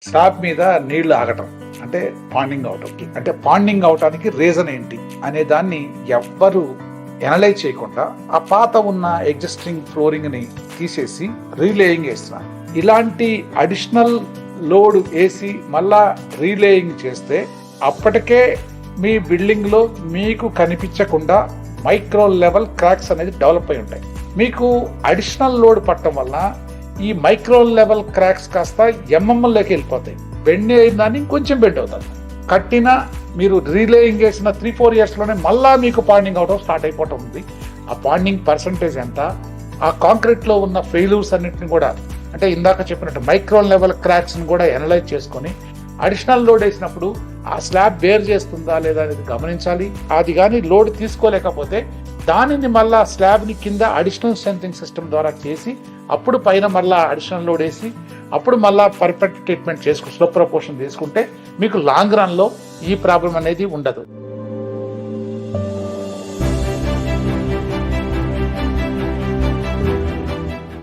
Slab మీద నీళ్లు ఆగటం అంటే పాండింగ్ అవటం. అంటే పాండింగ్ అవటానికి రీజన్ ఏంటి అనే దాన్ని ఎవ్వరు ఎనలైజ్ చేయకుండా ఆ పాత ఉన్న ఎగ్జిస్టింగ్ ఫ్లోరింగ్ ని తీసేసి రీలేయింగ్ వేస్తున్నారు. ఇలాంటి అడిషనల్ లోడ్ వేసి మళ్ళా రీలేయింగ్ చేస్తే అప్పటికే మీ బిల్డింగ్ లో మీకు కనిపించకుండా మైక్రో లెవెల్ క్రాక్స్ అనేది డెవలప్ అయి ఉంటాయి. మీకు అడిషనల్ లోడ్ పట్టడం వల్ల ఈ మైక్రో లెవెల్ క్రాక్స్ కాస్త ఎంఎంఎల్లోకి వెళ్ళిపోతాయి. బెండ్ అయిన దాన్ని కొంచెం బెండ్ అవుతుంది. కట్టిన మీరు రీలేయింగ్ చేసిన 3-4 years లోనే మళ్ళా మీకు పాండింగ్ అవడం స్టార్ట్ అయిపోవటం ఉంది. ఆ పాండింగ్ పర్సంటేజ్ ఎంత, ఆ కాంక్రీట్ లో ఉన్న ఫెయిల్యూర్స్ అన్నిటిని కూడా అంటే ఇందాక చెప్పినట్టు మైక్రో లెవెల్ క్రాక్స్ ని కూడా ఎనలైజ్ చేసుకొని అడిషనల్ లోడ్ వేసినప్పుడు ఆ స్లాబ్ బేర్ చేస్తుందా లేదా అనేది గమనించాలి. అది కానీ లోడ్ తీసుకోలేకపోతే దానిని మళ్ళా స్లాబ్ ని కింద అడిషనల్ స్ట్రెంథింగ్ సిస్టమ్ ద్వారా చేసి అప్పుడు పైన మళ్ళా అడిషనల్ లోడ్ వేసి అప్పుడు మళ్ళా పర్ఫెక్ట్ ట్రీట్మెంట్ చేసుకుని స్లో ప్రపోర్షన్ తీసుకుంటే మీకు లాంగ్ రన్ లో ఈ ప్రాబ్లం అనేది ఉండదు.